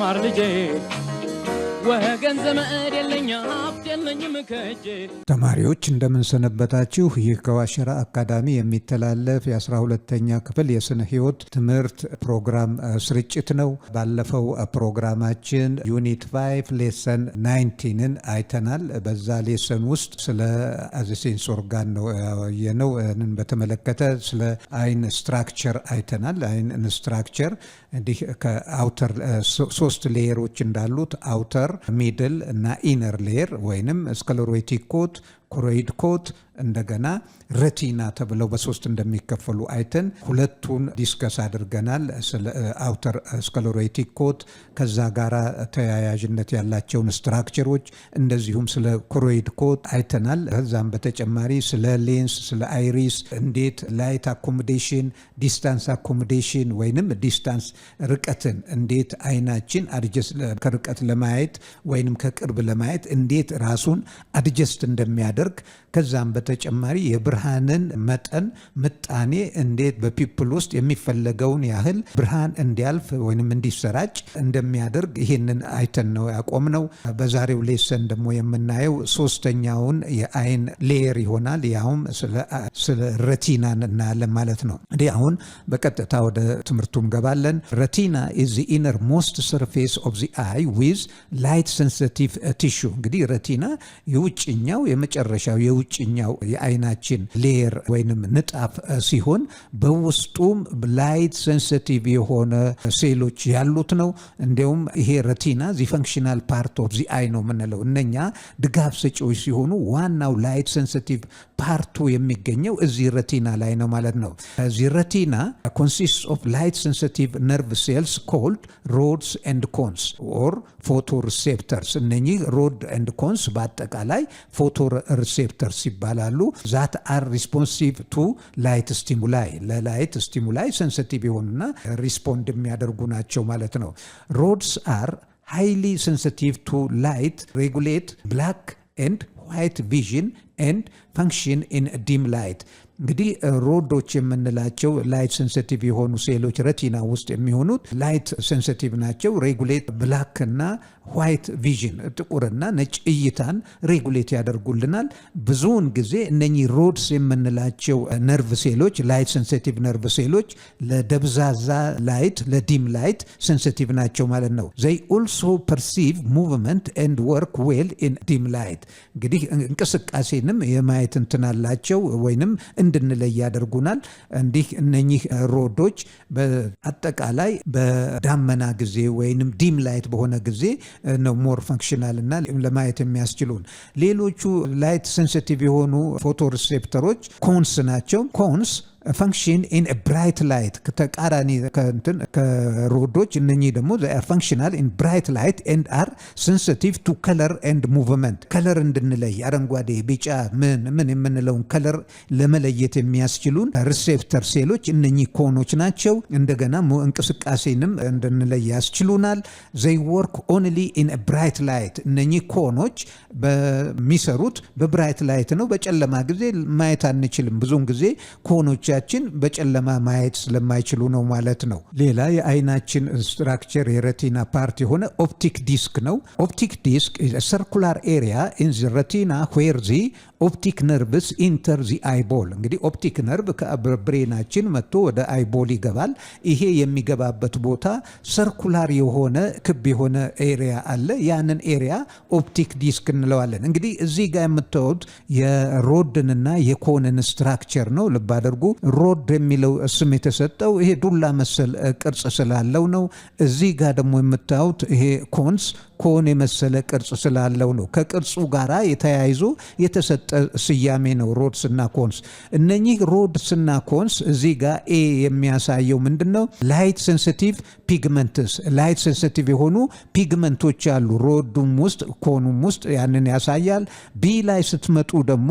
ማር ልጄ ወገን ዘመድ የለኝ ሀብት የለኝም ከእጄ። ተማሪዎች እንደምን ሰነበታችሁ? ይህ ከዋሸራ አካዳሚ የሚተላለፍ የ12ኛ ክፍል የስነ ህይወት ትምህርት ፕሮግራም ስርጭት ነው። ባለፈው ፕሮግራማችን ዩኒት 5 ሌሰን 19ን አይተናል። በዛ ሌሰን ውስጥ ስለ ሴንስ ኦርጋን ነው ያየነው። በተመለከተ ስለ አይን ስትራክቸር አይተናል። አይን ስትራክቸር እንዲህ ከአውተር 3 ሌየሮች እንዳሉት አውተር፣ ሚድል እና ኢነር ሌየር ወይንም ስክለሮቲክ ኮት፣ ኮሮይድ ኮት እንደገና ረቲና ተብለው በሶስት እንደሚከፈሉ አይተን ሁለቱን ዲስከስ አድርገናል። ስለ አውተር ስክለሮቲክ ኮት ከዛ ጋራ ተያያዥነት ያላቸውን ስትራክቸሮች እንደዚሁም ስለ ኮሮይድ ኮት አይተናል። ከዛም በተጨማሪ ስለ ሌንስ፣ ስለ አይሪስ እንዴት ላይት አኮሞዴሽን፣ ዲስታንስ አኮሞዴሽን ወይንም ዲስታንስ ርቀትን እንዴት አይናችን አድጀስት ከርቀት ለማየት ወይንም ከቅርብ ለማየት እንዴት ራሱን አድጀስት እንደሚያደርግ ከዛም በተጨማሪ የብርሃንን መጠን ምጣኔ እንዴት በፒፕል ውስጥ የሚፈለገውን ያህል ብርሃን እንዲያልፍ ወይንም እንዲሰራጭ እንደሚያደርግ ይህንን አይተን ነው ያቆምነው። በዛሬው ሌሰን ደግሞ የምናየው ሶስተኛውን የአይን ሌየር ይሆናል። ያውም ስለ ረቲናን እናያለን ማለት ነው። እንግዲህ አሁን በቀጥታ ወደ ትምህርቱ እንገባለን። ረቲና is the innermost surface of the eye with light sensitive tissue። እንግዲህ ረቲና የውጭኛው የመጨረሻው የውጭኛው የአይናችን ሌየር ወይንም ንጣፍ ሲሆን በውስጡም ላይት ሴንሲቲቭ የሆነ ሴሎች ያሉት ነው። እንዲሁም ይሄ ረቲና ዚ ፈንክሽናል ፓርት ኦፍ ዚ አይ ነው የምንለው። እነኛ ድጋፍ ሰጪዎች ሲሆኑ ዋናው ላይት ሴንሲቲቭ ፓርቱ የሚገኘው እዚህ ረቲና ላይ ነው ማለት ነው። ዚ ረቲና consists of light sensitive nerve cells called rods and cones or photoreceptors። እነኚህ ሮድ ኤንድ ኮንስ በአጠቃላይ ፎቶሪሴፕተርስ ይባላሉ። that are responsive to light stimuli ለላይት ስቲሙላይ ሴንሲቲቭ የሆኑና ሪስፖንድ የሚያደርጉ ናቸው ማለት ነው። rods are highly sensitive to light, regulate black and white vision and function in dim light። እንግዲህ ሮዶች የምንላቸው ላይት ሴንሲቲቭ የሆኑ ሴሎች ረቲና ውስጥ የሚሆኑት ላይት ሴንሲቲቭ ናቸው። ሬጉሌት ብላክ እና ዋይት ቪዥን ጥቁርና ነጭ እይታን ሬጉሌት ያደርጉልናል። ብዙውን ጊዜ እነኚህ ሮድስ የምንላቸው ነርቭ ሴሎች ላይት ሴንሲቲቭ ነርቭ ሴሎች ለደብዛዛ ላይት ለዲም ላይት ሴንሲቲቭ ናቸው ማለት ነው። they also perceive movement and work well in dim light። እንግዲህ እንቅስቃሴንም የማየት እንትናላቸው ወይንም እንድንለይ ያደርጉናል። እንዲህ እነኚህ ሮዶች በአጠቃላይ በዳመና ጊዜ ወይንም ዲም ላይት በሆነ ጊዜ ነው ሞር ፈንክሽናል እና ለማየት የሚያስችሉን። ሌሎቹ ላይት ሴንሲቲቭ የሆኑ ፎቶሪሴፕተሮች ኮንስ ናቸው። ኮንስ function in a bright light ከተቃራኒ ከሮዶች እነኚህ ደግሞ they are functional in bright light and are sensitive to color and movement። ከለር እንድንለይ አረንጓዴ፣ ቢጫ ምን የምንለውን ከለር ለመለየት የሚያስችሉን ሪሴፕተር ሴሎች እነኚህ ኮኖች ናቸው። እንደገና እንቅስቃሴንም እንድንለይ ያስችሉናል። they work only in a bright light። እነኚህ ኮኖች በሚሰሩት በብራይት ላይት ነው። በጨለማ ጊዜ ማየት አንችልም። ብዙውን ጊዜ ኮኖች በጨለማ ማየት ስለማይችሉ ነው ማለት ነው። ሌላ የአይናችን ስትራክቸር የረቲና ፓርት የሆነ ኦፕቲክ ዲስክ ነው። ኦፕቲክ ዲስክ is a circular area in the retina where the optic nerves enter the eyeball። እንግዲህ ኦፕቲክ ነርቭ ከብሬናችን መጥቶ ወደ አይቦል ይገባል። ይሄ የሚገባበት ቦታ ሰርኩላር የሆነ ክብ የሆነ ኤሪያ አለ። ያንን ኤሪያ ኦፕቲክ ዲስክ እንለዋለን። እንግዲህ እዚህ ጋር የምታዩት የሮድንና የኮንን ስትራክቸር ነው። ልብ አድርጉ። ሮድ የሚለው ስም የተሰጠው ይሄ ዱላ መሰል ቅርጽ ስላለው ነው። እዚህ ጋር ደግሞ የምታዩት ይሄ ኮን የመሰለ ቅርጽ ስላለው ነው። ከቅርጹ ጋራ የተያይዞ የተሰጠ ስያሜ ነው ሮድስ እና ኮንስ። እነኚህ ሮድስ እና ኮንስ እዚህ ጋር ኤ የሚያሳየው ምንድነው? ላይት ሴንሲቲቭ ፒግመንትስ፣ ላይት ሴንሲቲቭ የሆኑ ፒግመንቶች አሉ ሮዱም ውስጥ ኮኑም ውስጥ ያንን ያሳያል። ቢ ላይ ስትመጡ ደግሞ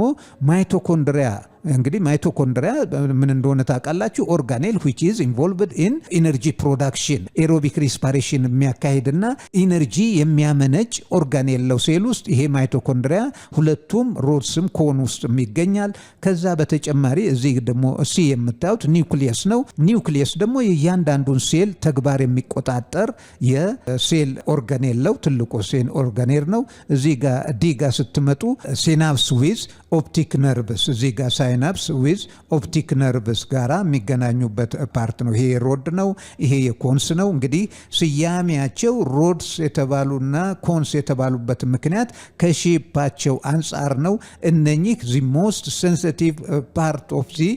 ማይቶኮንድሪያ እንግዲህ ማይቶኮንድሪያ ምን እንደሆነ ታውቃላችሁ? ኦርጋኔል which is involved in energy production ኤሮቢክ ሪስፓሬሽን የሚያካሂድና ኢነርጂ የሚያመነጭ ኦርጋን የለው ሴል ውስጥ ይሄ ማይቶኮንድሪያ ሁለቱም ሮድስም ኮን ውስጥ ይገኛል። ከዛ በተጨማሪ እዚህ ደግሞ እሲ የምታዩት ኒውክሊየስ ነው። ኒውክሊየስ ደግሞ የእያንዳንዱን ሴል ተግባር የሚቆጣጠር የሴል ኦርጋን የለው ትልቁ ሴል ኦርጋኔር ነው። እዚህ ጋር ዲ ጋር ስትመጡ ሲናፕስ ዊዝ ኦፕቲክ ነርቭስ እዚህ ጋር ሳይናፕስ ዊዝ ኦፕቲክ ነርቭስ ጋራ የሚገናኙበት ፓርት ነው። ይሄ ሮድ ነው፣ ይሄ የኮንስ ነው። እንግዲህ ስያሜያቸው ሮድስ የተባሉና ኮንስ የተባሉበት ምክንያት ከሼፓቸው አንጻር ነው። እነኚህ ዚ ሞስት ሴንሲቲቭ ፓርት ኦፍ ዚ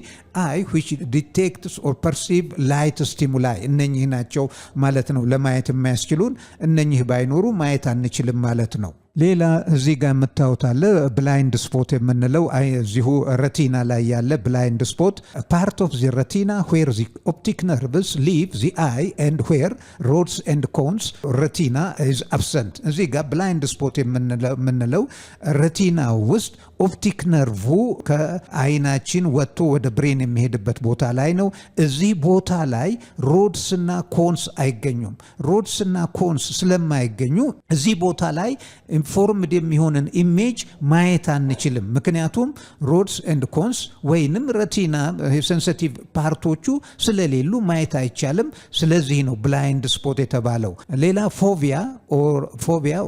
አይ which detects or perceive light stimuli እነኚህ ናቸው ማለት ነው። ለማየት የሚያስችሉን እነኚህ ባይኖሩ ማየት አንችልም ማለት ነው። ሌላ እዚህ ጋር የምታዩት አለ ብላይንድ ስፖት የምንለው እዚሁ ረቲና ላይ ያለ ብላይንድ ስፖት ፓርት ኦፍ ዚ ረቲና ዌር ዚ ኦፕቲክ ነርቭስ ሊቭ ዚ አይ ኤንድ ዌር ሮድስ ኤንድ ኮንስ ረቲና ኢዝ አብሰንት። እዚህ ጋር ብላይንድ ስፖት የምንለው ረቲና ውስጥ ኦፕቲክ ነርቭ ከአይናችን ወጥቶ ወደ ብሬን የሚሄድበት ቦታ ላይ ነው። እዚህ ቦታ ላይ ሮድስና ኮንስ አይገኙም። ሮድስና ኮንስ ስለማይገኙ እዚህ ቦታ ላይ ኢንፎርምድ የሚሆንን ኢሜጅ ማየት አንችልም። ምክንያቱም ሮድስ ኤንድ ኮንስ ወይንም ረቲና ሴንሲቲቭ ፓርቶቹ ስለሌሉ ማየት አይቻልም። ስለዚህ ነው ብላይንድ ስፖት የተባለው። ሌላ ፎቪያ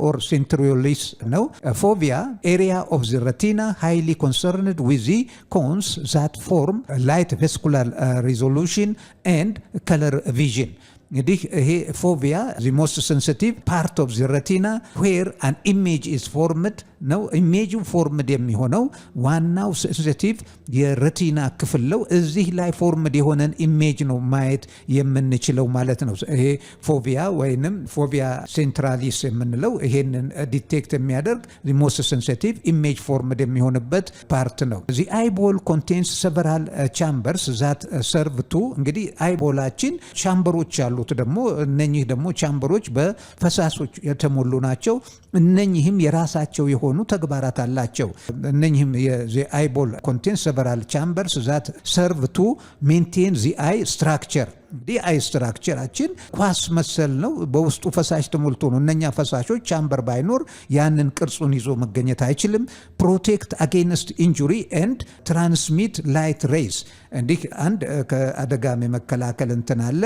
ኦር ሴንትሪዮሊስ ነው። ፎቪያ ኤሪያ ኦፍ ዘ ረቲና highly concerned with the cones that form light vascular resolution and color vision. እንግዲህ ይሄ ፎቪያ the most sensitive part of the retina where an image is formed ነው። ኢሜጁ ፎርምድ የሚሆነው ዋናው ሴንሲቲቭ የረቲና ክፍል ነው። እዚህ ላይ ፎርምድ የሆነን ኢሜጅ ነው ማየት የምንችለው ማለት ነው። ይሄ ፎቪያ ወይንም ፎቪያ ሴንትራሊስ የምንለው ይሄንን ዲቴክት የሚያደርግ the most sensitive image formed የሚሆንበት ፓርት ነው። the eyeball contains several chambers that serve to እንግዲህ አይቦላችን ቻምበሮች አሉት። ደግሞ እነኚህ ደግሞ ቻምበሮች በፈሳሾች የተሞሉ ናቸው። እነኚህም የራሳቸው የሆኑ ተግባራት አላቸው። እነኚህም the eyeball contains several chambers that serve to maintain the eye structure እንግዲህ አይ ስትራክቸራችን ኳስ መሰል ነው። በውስጡ ፈሳሽ ተሞልቶ ነው። እነኛ ፈሳሾች ቻምበር ባይኖር ያንን ቅርጹን ይዞ መገኘት አይችልም። ፕሮቴክት አጌንስት ኢንጁሪ ኤንድ ትራንስሚት ላይት ሬይስ እንዲህ አንድ ከአደጋ የመከላከል እንትን አለ።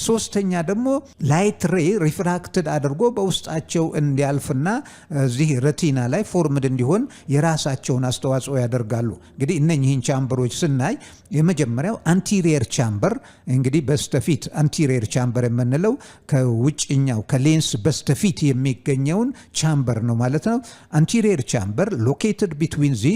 ሶስተኛ ደግሞ ላይት ሬይ ሪፍራክትድ አድርጎ በውስጣቸው እንዲያልፍና እዚህ ረቲና ላይ ፎርምድ እንዲሆን የራሳቸውን አስተዋጽኦ ያደርጋሉ። እንግዲህ እነኚህን ቻምበሮች ስናይ የመጀመሪያው አንቲሪየር ቻምበር እንግዲህ በስተፊት አንቲሪየር ቻምበር የምንለው ከውጭኛው ከሌንስ በስተፊት የሚገኘውን ቻምበር ነው ማለት ነው። አንቲሪየር ቻምበር ሎኬትድ ቢትዊን ዚ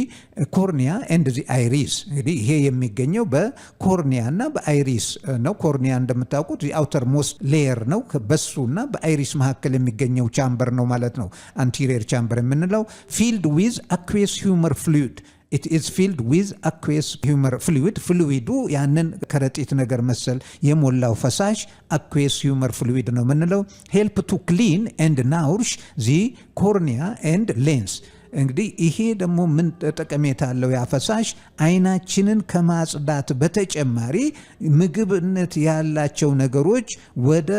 ኮርኒያ ኤንድ ዚ አይሪስ እንግዲህ ይሄ የሚገኘው በኮርኒያ እና በአይሪስ ነው። ኮርኒያ እንደምታውቁት ዚ አውተር ሞስት ሌየር ነው። በሱና በአይሪስ መካከል የሚገኘው ቻምበር ነው ማለት ነው አንቲሪየር ቻምበር የምንለው። ፊልድ ዊዝ አኩዌስ ሂውመር ፍሉይድ it is filled with aqueous humor fluid ፍሉይዱ ያንን ከረጢት ነገር መሰል የሞላው ፈሳሽ aqueous humor fluid ነው የምንለው። help to clean and nourish the cornea and lens እንግዲህ ይሄ ደግሞ ምን ጠቀሜታ አለው? ያፈሳሽ አይናችንን ከማጽዳት በተጨማሪ ምግብነት ያላቸው ነገሮች ወደ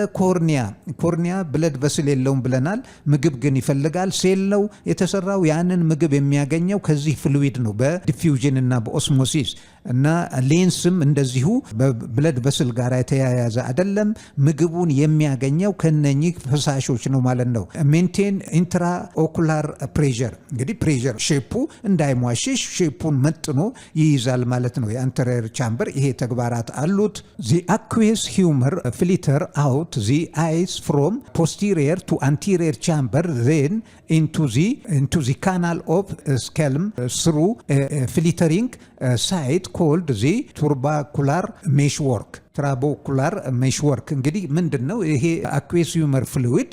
ኮርኒያ ብለድ ቨስል የለውም ብለናል። ምግብ ግን ይፈልጋል። ሴል ነው የተሰራው። ያንን ምግብ የሚያገኘው ከዚህ ፍሉይድ ነው በዲፊውዥን እና በኦስሞሲስ እና ሌንስም እንደዚሁ በብለድ ቨስል ጋር የተያያዘ አይደለም። ምግቡን የሚያገኘው ከነኚህ ፈሳሾች ነው ማለት ነው። ሜንቴን ኢንትራ ኦኩላር ፕሬዠር እንግዲህ ፕሬዠር ሼፑ እንዳይሟሽሽ ሼፑን መጥኖ ይይዛል ማለት ነው። የአንተሪየር ቻምበር ይሄ ተግባራት አሉት። the aqueous humor filter out the eyes from posterior to anterior chamber then into the canal of scalm through filtering site called the trabecular meshwork እንግዲህ ምንድነው ይሄ aqueous humor fluid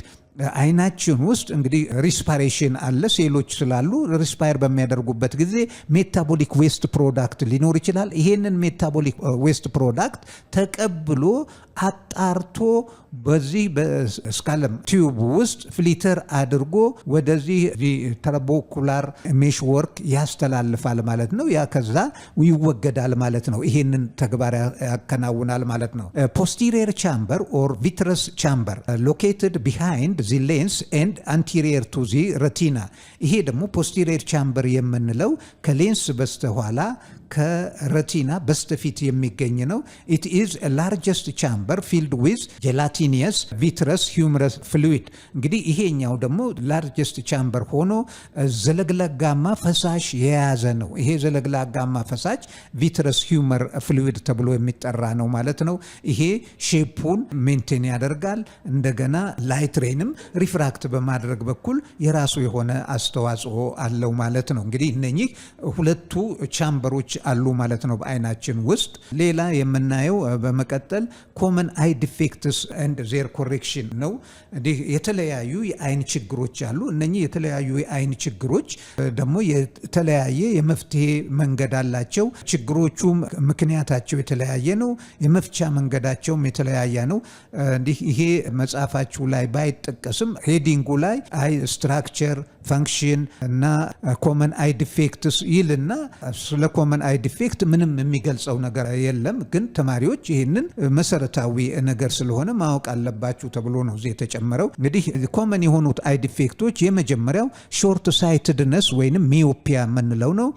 አይናችን ውስጥ እንግዲህ ሪስፓይሬሽን አለ። ሴሎች ስላሉ ሪስፓየር በሚያደርጉበት ጊዜ ሜታቦሊክ ዌስት ፕሮዳክት ሊኖር ይችላል። ይሄንን ሜታቦሊክ ዌስት ፕሮዳክት ተቀብሎ አጣርቶ በዚህ በስካለም ቲዩብ ውስጥ ፍሊተር አድርጎ ወደዚህ ትራቤኩላር ሜሽ ወርክ ያስተላልፋል ማለት ነው። ያ ከዛ ይወገዳል ማለት ነው። ይሄንን ተግባር ያከናውናል ማለት ነው። ፖስቴሪየር ቻምበር ኦር ቪትረስ ቻምበር ሎኬትድ ቢሃይንድ ዚ ሌንስ ኤንድ አንቴሪየር ቱ ዚ ረቲና። ይሄ ደግሞ ፖስቴሪየር ቻምበር የምንለው ከሌንስ በስተኋላ ከረቲና በስተፊት የሚገኝ ነው። ኢት ኢዝ ላርጀስት ቻምበር ፊልድ ዊዝ ጀላቲኒየስ ቪትረስ ሂውመረስ ፍሉዊድ። እንግዲህ ይሄኛው ደግሞ ላርጀስት ቻምበር ሆኖ ዘለግላጋማ ፈሳሽ የያዘ ነው። ይሄ ዘለግላጋማ ፈሳሽ ቪትረስ ሂውመር ፍሉዊድ ተብሎ የሚጠራ ነው ማለት ነው። ይሄ ሼፑን ሜንቴን ያደርጋል። እንደገና ላይት ሬንም ሪፍራክት በማድረግ በኩል የራሱ የሆነ አስተዋጽኦ አለው ማለት ነው። እንግዲህ እነኚህ ሁለቱ ቻምበሮች አሉ ማለት ነው በአይናችን ውስጥ። ሌላ የምናየው በመቀጠል ኮመን አይ ዲፌክትስ ኤንድ ዜር ኮሬክሽን ነው። እንዲህ የተለያዩ የአይን ችግሮች አሉ። እነኚህ የተለያዩ የአይን ችግሮች ደግሞ የተለያየ የመፍትሄ መንገድ አላቸው። ችግሮቹም ምክንያታቸው የተለያየ ነው። የመፍቻ መንገዳቸውም የተለያየ ነው። እንዲህ ይሄ መጽሐፋችሁ ላይ ባይጠቀስም ሄዲንጉ ላይ አይ ስትራክቸር ፈንክሽን እና ኮመን አይ ዲፌክትስ ይልና ስለ ኮመን አይ ዲፌክት ምንም የሚገልጸው ነገር የለም። ግን ተማሪዎች ይህንን መሰረታዊ ነገር ስለሆነ ማወቅ አለባችሁ ተብሎ ነው እዚህ የተጨመረው። እንግዲህ ኮመን የሆኑት አይ ዲፌክቶች የመጀመሪያው ሾርት ሳይትድነስ ወይም ሚዮፒያ የምንለው ነው።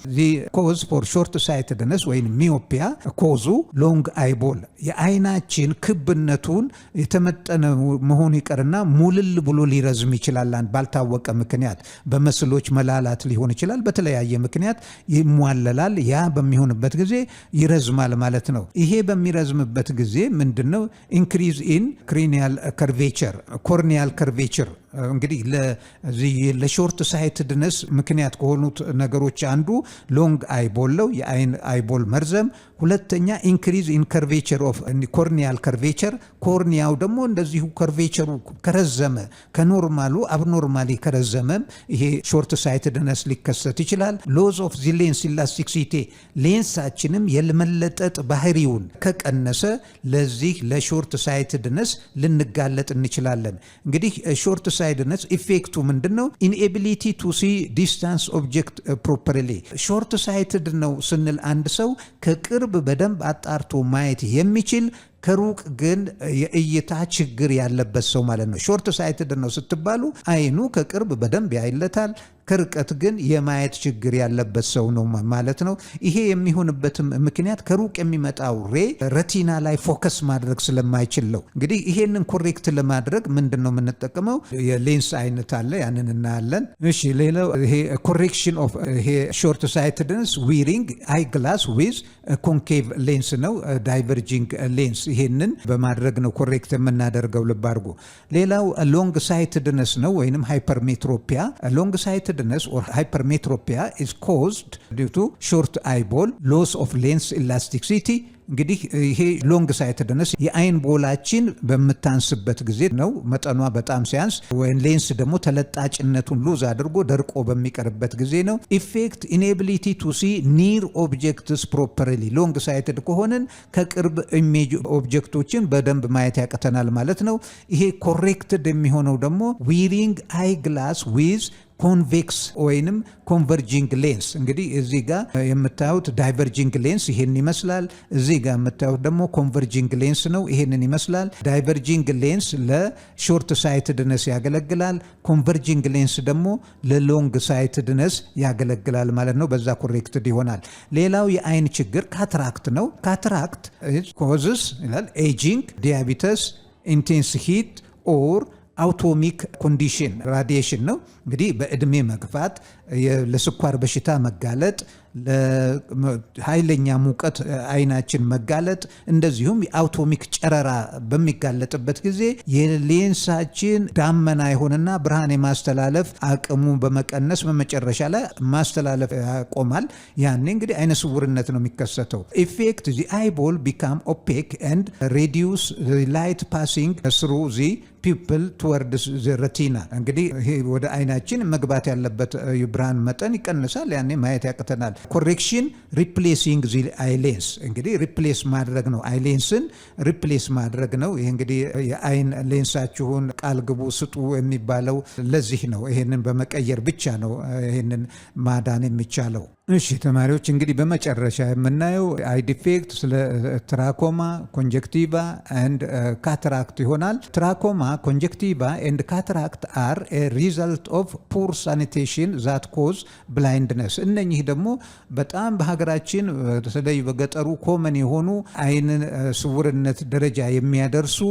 ኮዝ ፎር ሾርት ሳይትድነስ ወይም ሚዮፒያ ኮዙ ሎንግ አይቦል፣ የአይናችን ክብነቱን የተመጠነ መሆኑ ይቀርና ሙልል ብሎ ሊረዝም ይችላል ባልታወቀ ምክንያት። በመስሎች መላላት ሊሆን ይችላል። በተለያየ ምክንያት ይሟለላል። ያ በሚሆንበት ጊዜ ይረዝማል ማለት ነው። ይሄ በሚረዝምበት ጊዜ ምንድነው ኢንክሪዝ ኢን ክሪኒያል ከርቬቸር ኮርኒያል ከርቬቸር። እንግዲህ ለሾርት ሳይትድነስ ምክንያት ከሆኑት ነገሮች አንዱ ሎንግ አይቦል ነው፣ የአይን አይቦል መርዘም። ሁለተኛ ኢንክሪዝ ኢን ከርቬቸር ኦፍ ኮርኒያል ከርቬቸር፣ ኮርኒያው ደግሞ እንደዚሁ ከርቬቸሩ ከረዘመ ከኖርማሉ አብኖርማሊ ከረዘመም ይሄ ሾርት ሳይትድነስ ሊከሰት ይችላል። ሎዝ ኦፍ ዚ ሌንስ ኢላስቲክሲቲ፣ ሌንሳችንም የመለጠጥ ባህሪውን ከቀነሰ ለዚህ ለሾርት ሳይትድነስ ልንጋለጥ እንችላለን። እንግዲህ ሾርት ሳይትድነስ ኢፌክቱ ምንድነው? ኢንኤቢሊቲ ቱ ሲ ዲስታንስ ኦብጀክት ፕሮፐርሊ። ሾርት ሳይትድ ነው ስንል አንድ ሰው ከቅርብ በደንብ አጣርቶ ማየት የሚችል ከሩቅ ግን የእይታ ችግር ያለበት ሰው ማለት ነው። ሾርት ሳይትድ ነው ስትባሉ አይኑ ከቅርብ በደንብ ያይለታል፣ ከርቀት ግን የማየት ችግር ያለበት ሰው ነው ማለት ነው። ይሄ የሚሆንበትም ምክንያት ከሩቅ የሚመጣው ሬ ረቲና ላይ ፎከስ ማድረግ ስለማይችል ነው። እንግዲህ ይሄንን ኮሬክት ለማድረግ ምንድን ነው የምንጠቀመው? የሌንስ አይነት አለ፣ ያንን እናያለን። እሺ፣ ሌላው ይሄ ኮሬክሽን ኦፍ ይሄ ሾርት ሳይትድነስ ዊሪንግ አይ ግላስ ዊዝ ኮንኬቭ ሌንስ ነው፣ ዳይቨርጂንግ ሌንስ። ይሄንን በማድረግ ነው ኮሬክት የምናደርገው። ልብ አድርጉ። ሌላው ሎንግ ሳይትድነስ ነው ወይንም ሃይፐርሜትሮፒያ። ሎንግ ሳይትድነስ or hypermetropia is caused due to short eyeball, loss of lens elasticity. እንግዲህ ይሄ ሎንግ ሳይትድነስ የአይን ቦላችን በምታንስበት ጊዜ ነው። መጠኗ በጣም ሲያንስ ወይም ሌንስ ደግሞ ተለጣጭነቱን ሉዝ አድርጎ ደርቆ በሚቀርበት ጊዜ ነው። ኢፌክት ኢኔቢሊቲ ቱ ሲ ኒር ኦብጀክትስ ፕሮፐርሊ። ሎንግ ሳይትድ ከሆንን ከቅርብ ኢሜጅ ኦብጀክቶችን በደንብ ማየት ያቅተናል ማለት ነው። ይሄ ኮሬክትድ የሚሆነው ደግሞ ዊሪንግ አይ ግላስ ዊዝ ኮንቬክስ ወይንም ኮንቨርጂንግ ሌንስ። እንግዲህ እዚህ ጋር የምታዩት ዳይቨርጂንግ ሌንስ ይሄን ይመስላል። እዚህ ጋር የምታዩት ደግሞ ኮንቨርጂንግ ሌንስ ነው፣ ይሄንን ይመስላል። ዳይቨርጂንግ ሌንስ ለሾርት ሳይትድነስ ያገለግላል። ኮንቨርጂንግ ሌንስ ደግሞ ለሎንግ ሳይትድነስ ያገለግላል ማለት ነው። በዛ ኮሬክትድ ይሆናል። ሌላው የአይን ችግር ካትራክት ነው። ካትራክት ኮዝስ ይላል ኤጂንግ፣ ዲያቢተስ፣ ኢንቴንስ ሂት ኦር አውቶሚክ ኮንዲሽን ራዲዬሽን ነው። እንግዲህ በእድሜ መግፋት፣ ለስኳር በሽታ መጋለጥ፣ ለኃይለኛ ሙቀት አይናችን መጋለጥ፣ እንደዚሁም የአውቶሚክ ጨረራ በሚጋለጥበት ጊዜ የሌንሳችን ዳመና ይሆንና ብርሃን የማስተላለፍ አቅሙ በመቀነስ በመጨረሻ ላይ ማስተላለፍ ያቆማል። ያኔ እንግዲህ አይነ ስውርነት ነው የሚከሰተው። ኢፌክት ዚ አይቦል ቢካም ኦፔክ ኤንድ ሬዲዩስ ላይት ፓሲንግ ስሩ ዚ ፒፕል ቱወርድስ ረቲና። እንግዲህ ይሄ ወደ አይናችን መግባት ያለበት የብርሃን መጠን ይቀንሳል። ያኔ ማየት ያቅተናል። ኮሬክሽን ሪፕሌሲንግ ዚ አይ ሌንስ። እንግዲህ ሪፕሌስ ማድረግ ነው፣ አይ ሌንስን ሪፕሌስ ማድረግ ነው። ይሄ እንግዲህ የአይን ሌንሳችሁን ቃል ግቡ ስጡ የሚባለው ለዚህ ነው። ይሄንን በመቀየር ብቻ ነው ይሄንን ማዳን የሚቻለው። እሺ ተማሪዎች እንግዲህ በመጨረሻ የምናየው አይ ዲፌክት ስለ ትራኮማ ኮንጀክቲቫ ኤንድ ካታራክት ይሆናል። ትራኮማ ኮንጀክቲቫ ኤንድ ካታራክት አር ኤ ሪዛልት ኦፍ ፑር ሳኒቴሽን ዛት ኮዝ ብላይንድነስ። እነኚህ ደግሞ በጣም በሀገራችን በተለይ በገጠሩ ኮመን የሆኑ አይንን ስውርነት ደረጃ የሚያደርሱ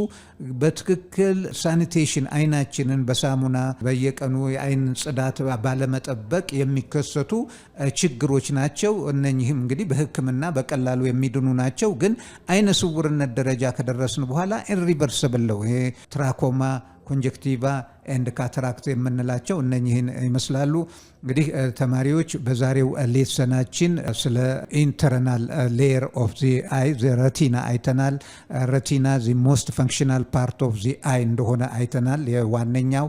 በትክክል ሳኒቴሽን አይናችንን በሳሙና በየቀኑ የአይን ጽዳት ባለመጠበቅ የሚከሰቱ ችግሮች ናቸው። እነኚህም እንግዲህ በሕክምና በቀላሉ የሚድኑ ናቸው። ግን አይነ ስውርነት ደረጃ ከደረስን በኋላ ኢሪቨርሲብል ነው። ይሄ ትራኮማ ኮንጀክቲቫ ኤንድ ካታራክት የምንላቸው እነኚህን ይመስላሉ። እንግዲህ ተማሪዎች በዛሬው ሌሰናችን ስለ ኢንተርናል ሌየር ኦፍ ዚ አይ ረቲና አይተናል። ረቲና ዚ ሞስት ፈንክሽናል ፓርት ኦፍ ዚ አይ እንደሆነ አይተናል። የዋነኛው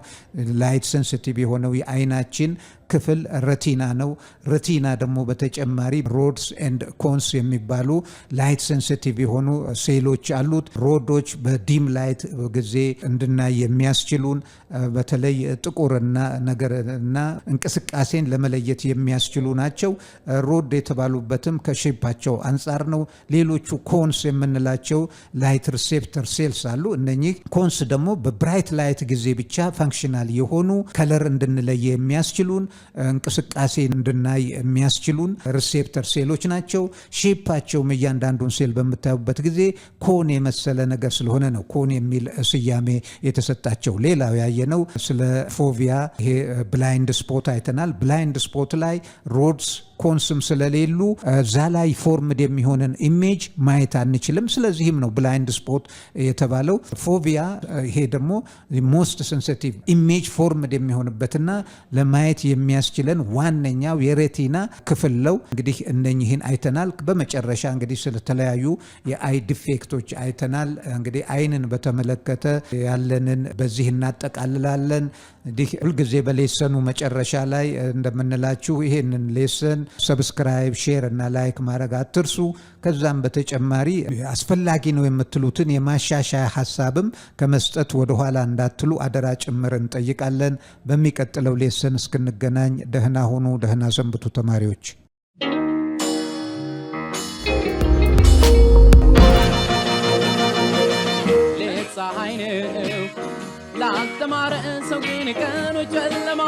ላይት ሴንሲቲቭ የሆነው የአይናችን ክፍል ረቲና ነው። ረቲና ደግሞ በተጨማሪ ሮድስ ኤንድ ኮንስ የሚባሉ ላይት ሴንሲቲቭ የሆኑ ሴሎች አሉት። ሮዶች በዲም ላይት ጊዜ እንድናይ የሚያስችሉን በተለይ ጥቁርና ነገርና እንቅስቃሴን ለመለየት የሚያስችሉ ናቸው። ሮድ የተባሉበትም ከሼፓቸው አንጻር ነው። ሌሎቹ ኮንስ የምንላቸው ላይት ሪሴፕተር ሴልስ አሉ። እነኚህ ኮንስ ደግሞ በብራይት ላይት ጊዜ ብቻ ፋንክሽናል የሆኑ ከለር እንድንለየ የሚያስችሉን እንቅስቃሴ እንድናይ የሚያስችሉን ሪሴፕተር ሴሎች ናቸው። ሼፓቸውም እያንዳንዱን ሴል በምታዩበት ጊዜ ኮን የመሰለ ነገር ስለሆነ ነው ኮን የሚል ስያሜ የተሰጣቸው። ሌላው ያየነው ስለ ፎቪያ ይሄ ብላይንድ ስፖት አይተናል። ብላይንድ ስፖት ላይ ሮድስ ኮንስም ስለሌሉ እዛ ላይ ፎርምድ የሚሆንን ኢሜጅ ማየት አንችልም። ስለዚህም ነው ብላይንድ ስፖት የተባለው። ፎቪያ ይሄ ደግሞ ሞስት ሴንሲቲቭ ኢሜጅ ፎርምድ የሚሆንበትና ለማየት የሚያስችለን ዋነኛው የሬቲና ክፍል ነው። እንግዲህ እነኚህን አይተናል። በመጨረሻ እንግዲህ ስለተለያዩ የአይ ዲፌክቶች አይተናል። እንግዲህ አይንን በተመለከተ ያለንን በዚህ እናጠቃልላለን። እንግዲህ ሁልጊዜ በሌሰኑ መጨረሻ ላይ እንደምንላችሁ ይሄንን ሌሰን ሰብስክራይብ፣ ሼር እና ላይክ ማድረግ አትርሱ። ከዛም በተጨማሪ አስፈላጊ ነው የምትሉትን የማሻሻያ ሀሳብም ከመስጠት ወደኋላ እንዳትሉ አደራ ጭምር እንጠይቃለን። በሚቀጥለው ሌሰን እስክንገናኝ ደህና ሁኑ፣ ደህና ሰንብቱ ተማሪዎች። ፀሐይ ነው ላስተማረ ሰው ግን ቀኑ ጨለማ